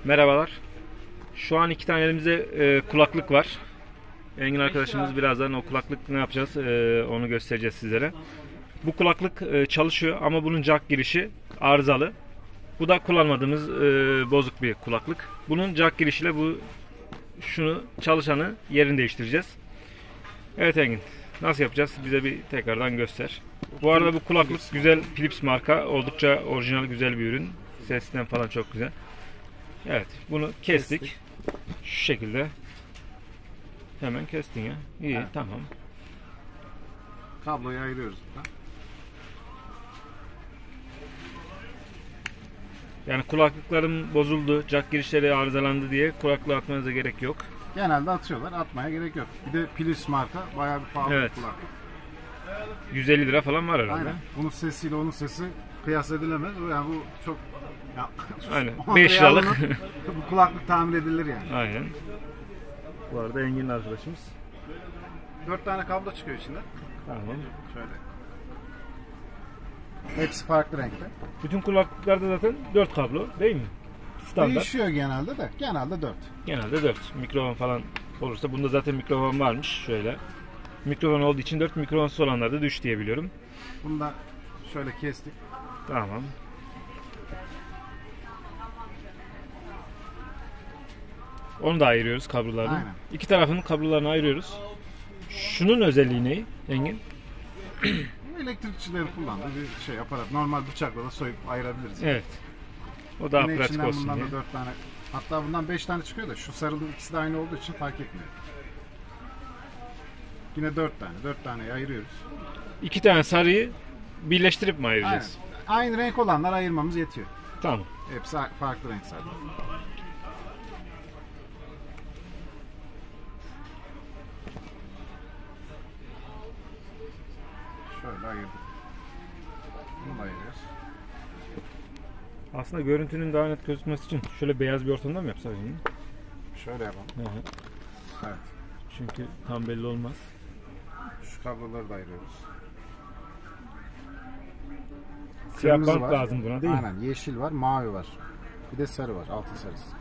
Merhabalar. Şu an iki tane elimizde kulaklık var. Engin arkadaşımız birazdan o kulaklık ne yapacağız onu göstereceğiz sizlere. Bu kulaklık çalışıyor ama bunun jack girişi arızalı. Bu da kullanmadığımız bozuk bir kulaklık. Bunun jack girişiyle şunu çalışanı yerini değiştireceğiz. Evet Engin, nasıl yapacağız? Bize bir tekrardan göster. Bu arada bu kulaklık güzel, Philips marka, oldukça orijinal güzel bir ürün. Sesinden falan çok güzel. Evet, bunu kestik. Şu şekilde. Hemen kestin ya. İyi, evet. Tamam. Kabloyu ayırıyoruz buradan. Yani kulaklıkların bozuldu, jack girişleri arızalandı diye kulaklığı atmanıza gerek yok. Genelde atıyorlar, atmaya gerek yok. Bir de Philips marka, bayağı bir pahalı evet. bir kulaklık. 150 lira falan var herhalde. Aynen. Bunun sesiyle onun sesi kıyas edilemez. Yani bu çok... Ya, aynen. 5 liralık. Bu kulaklık tamir edilir yani. Aynen. Bu arada Engin arkadaşımız. 4 tane kablo çıkıyor içinde. Tamam. Şöyle. Hepsi farklı renkte. Bütün kulaklıklarda zaten 4 kablo değil mi? Standart. Değişiyor genelde de. Genelde 4. Genelde 4. Mikrofon falan olursa. Bunda zaten mikrofon varmış. Şöyle. Mikrofon olduğu için 4, mikrofonsuz olanlar da düş diye biliyorum. Bunu da şöyle kestik. Tamam. Onu da ayırıyoruz kablolarını. Aynen. İki tarafının kablolarını ayırıyoruz. Şunun özelliği ne Engin? Elektrikçilerin kullandığı bir şey, aparat. Normal bıçakla da soyup ayırabiliriz. Evet. O daha yine pratik olsun bundan diye. Da 4 tane. Hatta bundan 5 tane çıkıyor da şu sarılı ikisi de aynı olduğu için fark etmiyor. Yine 4 tane. 4 taneyi ayırıyoruz. 2 tane sarıyı birleştirip mi ayıracağız? Aynen. Aynı renk olanlar ayırmamız yetiyor. Tamam. Hepsi farklı renk zaten. Şöyle ayırdık. Bunu da ayırıyoruz. Aslında görüntünün daha net gözükmesi için şöyle beyaz bir ortamda mı yapsak şimdi? Şöyle yapalım. Hı hı. Evet. Çünkü tam belli olmaz. Şu kabloları da ayırıyoruz. Siyah Kırmızı bant var. lazım buna değil mi? Aynen. Yeşil var, mavi var. Bir de sarı var, altın sarısı.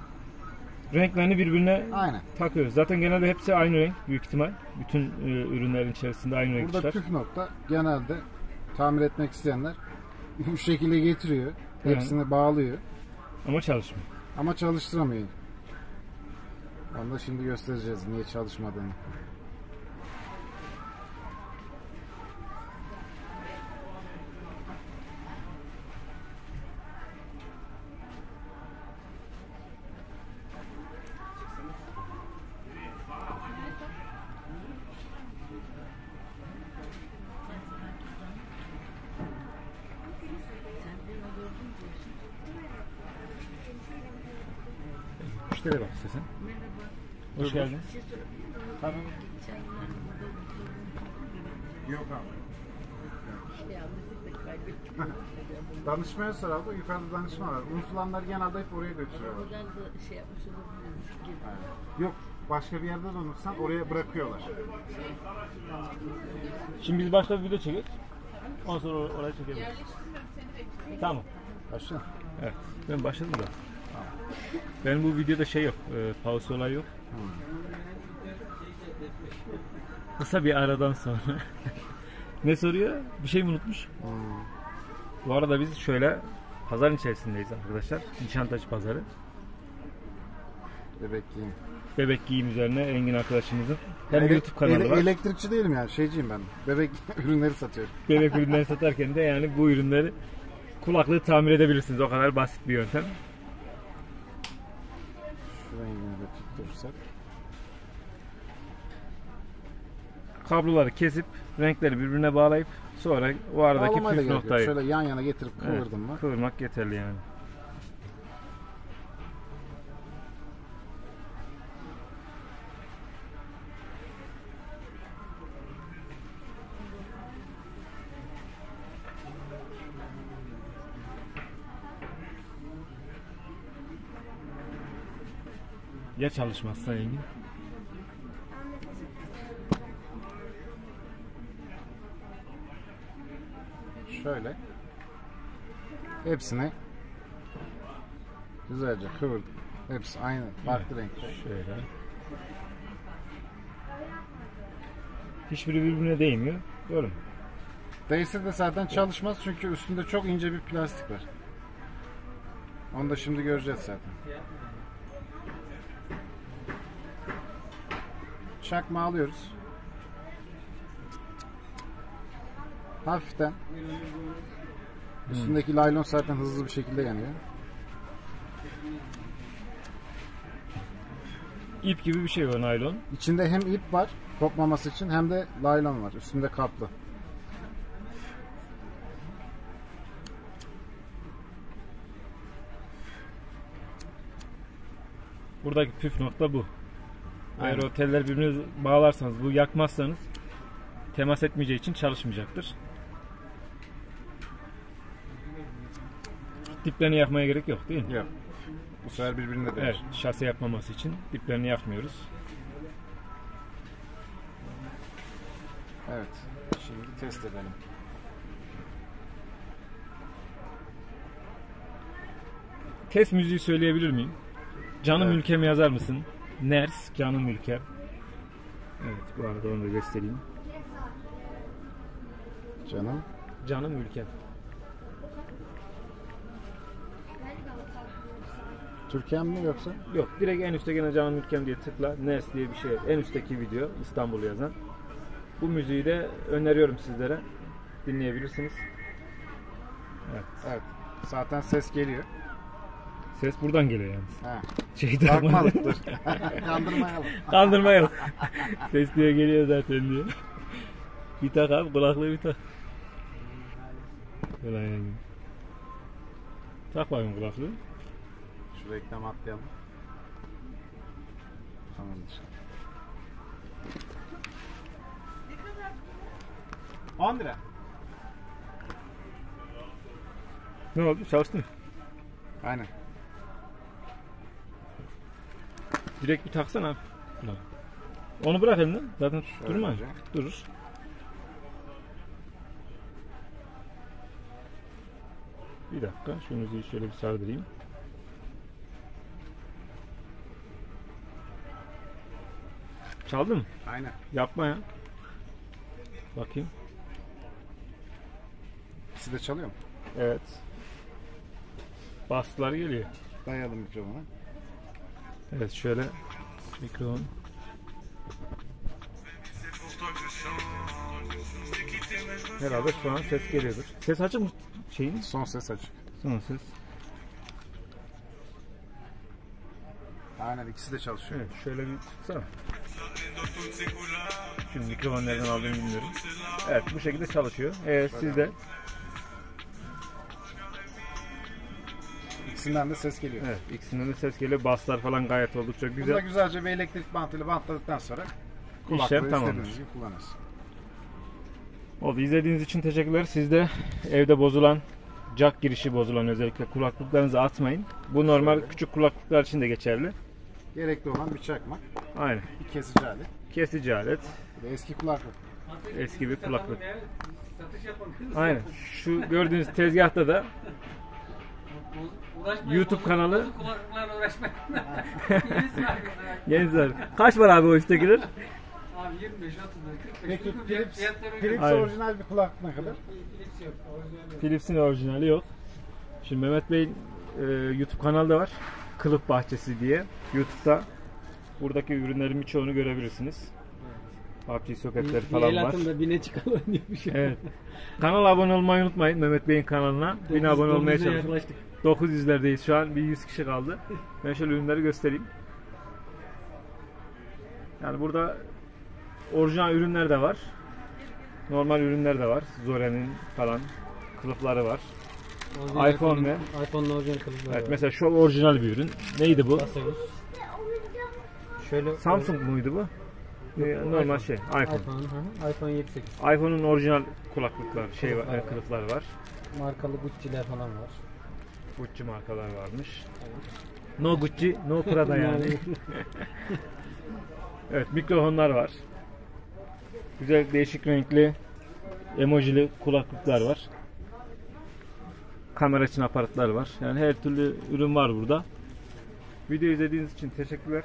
Renklerini birbirine Aynen. takıyoruz. Zaten genelde hepsi aynı renk büyük ihtimal. Bütün ürünlerin içerisinde aynı renk Burada çıkar. püf nokta, genelde tamir etmek isteyenler bu şekilde getiriyor. Hepsini bağlıyor. Ama çalışmıyor. Ama çalıştıramıyor. Onu da şimdi göstereceğiz niye çalışmadığını. Müşteriye bak istersen. Hoş geldin. Tamam. Yok abi. Danışmaya sor abi. Yukarıda danışma var. Unutulanlar genelde hep oraya götürüyorlar. Yok. Başka bir yerde de unutsan oraya bırakıyorlar. Şimdi biz başka bir video çekiyoruz. Ondan sonra oraya çekebiliriz. Tamam. Başla. Evet. Ben başladım da. Tamam. Benim bu videoda şey yok. Pause olay yok. Kısa bir aradan sonra. Ne soruyor? Bir şey mi unutmuş? Bu arada biz şöyle pazarın içerisindeyiz arkadaşlar. Nişantaşı pazarı. Bebek giyim. Bebek giyim üzerine Engin arkadaşımızın hem YouTube kanalı var. Elektrikçi değilim yani, şeyciyim ben. Bebek ürünleri satıyorum. Bebek ürünleri satarken de yani bu ürünleri kulaklığı tamir edebilirsiniz. O kadar basit bir yöntem. Şu rengini de tutturursak. Kabloları kesip renkleri birbirine bağlayıp sonra o aradaki püf noktayı şöyle yan yana getirip kıvırdım mı? Kıvırmak yeterli yani. Ya çalışmazsa Engin? Şöyle hepsini güzelce kıvırdık. Hepsi aynı. Farklı renkte. Şöyle. Hiçbiri birbirine değmiyor. Doğru mu? Değse de zaten çalışmaz çünkü üstünde çok ince bir plastik var. Onu da şimdi göreceğiz zaten. Çakma alıyoruz. Hafiften. Üstündeki laylon zaten hızlı bir şekilde yanıyor. İp gibi bir şey o naylon. İçinde hem ip var kopmaması için hem de laylon var. Üstünde kaplı. Buradaki püf nokta bu. Eğer Aynen. o teller birbirine bağlarsanız, bu yakmazsanız temas etmeyeceği için çalışmayacaktır. Diplerini yakmaya gerek yok değil mi? Yok. Bu sefer birbirine değer. Evet, şase yapmaması için diplerini yakmıyoruz. Evet. Şimdi test edelim. Test müziği söyleyebilir miyim? Canım Evet. ülkem yazar mısın? Ners, canım ülkem. Evet, bu arada onu da göstereyim. Canım. Canım ülkem. Türkiye mi yoksa? Yok, direkt en üstte gene canım ülkem diye tıkla. Ners diye bir şey. En üstteki video, İstanbul yazan. Bu müziği de öneriyorum sizlere. Dinleyebilirsiniz. Evet. Evet. Zaten ses geliyor. Ses buradan geliyor yalnız. Ha. Şeyde Bakmadık dur. Kandırmayalım. Kandırma yok. Ses diye geliyor zaten diyor. Bir tak abi, kulaklığı bir tak. Böyle yani. Tak bakayım kulaklığı. Şu reklamı atlayalım. Tamamdır. 10 lira. Ne oldu? Çalıştı mı? Aynen. Direkt bir taksana abi. Onu bırak elinden. Zaten Şöyle durma. önce. Durur. Bir dakika. Şu müziği şöyle bir sardırayım. Çaldı mı? Aynen. Yapma ya. Bakayım. İkisi de çalıyor mu? Evet. Bastılar geliyor. Dayadım mikrofona. Evet, şöyle mikrofon. Herhalde şu an ses geliyordur. Ses açık mı şeyin? Son ses açık. Son ses. Aynen ikisi de çalışıyor. Evet, şöyle bir tutsana. Şimdi mikrofon nereden aldığımı bilmiyorum. Evet, bu şekilde çalışıyor. Siz de. İkisinden de ses geliyor. Evet, ikisinden de ses geliyor. Basslar falan gayet oldukça Bunu da güzel. güzelce bir elektrik bantıyla bantladıktan sonra kulaklığı İşlem tamamdır. istediğiniz gibi kullanırsın. Oldu. İzlediğiniz için teşekkürler. Siz de evde bozulan, jack girişi bozulan özellikle kulaklıklarınızı atmayın. Bu normal küçük kulaklıklar için de geçerli. Gerekli olan bir çakmak, Aynen. bir kesici alet, Kesici alet. bir de eski kulaklık. Eski bir kulaklık. Aynen. Şu gördüğünüz tezgahta da YouTube kanalı. Kulaklıklarla uğraşmayın. Yenisi abi. Kaç var abi o üsttekiler? Abi 25, 30, 45. Peki Fiyatları Philips Aynen. orijinal bir kulaklık ne kadar? Philips yok. Orijinali yok. Philips'in orijinali yok. Şimdi Mehmet Bey'in YouTube kanalı da var. Kılıf Bahçesi diye. YouTube'da buradaki ürünlerin birçoğunu görebilirsiniz. PUBG soketleri falan var. da bine çıkalım diyormuş. Evet. Kanala abone olmayı unutmayın. Mehmet Bey'in kanalına. 1000 abone olmaya çalışın. yaklaştık. 900'lerdeyiz şu an. Bir 100 kişi kaldı. Ben şöyle ürünleri göstereyim. Yani burada orijinal ürünler de var. Normal ürünler de var. Zore'nin falan kılıfları var. iPhone ve iPhone'un orijinal kılıfları evet, var. mesela şu orijinal bir ürün. Neydi bu? Asus. Şöyle Samsung muydu bu? Normal şey. iPhone. iPhone 7.8. iPhone'un orijinal kulaklıklar, kılıflar var. Markalı Gucci'ler falan var. Gucci markalar varmış. No Gucci, no Prada yani. Evet, mikrofonlar var. Güzel değişik renkli emojili kulaklıklar var. Kamera için aparatlar var. Yani her türlü ürün var burada. Video izlediğiniz için teşekkürler.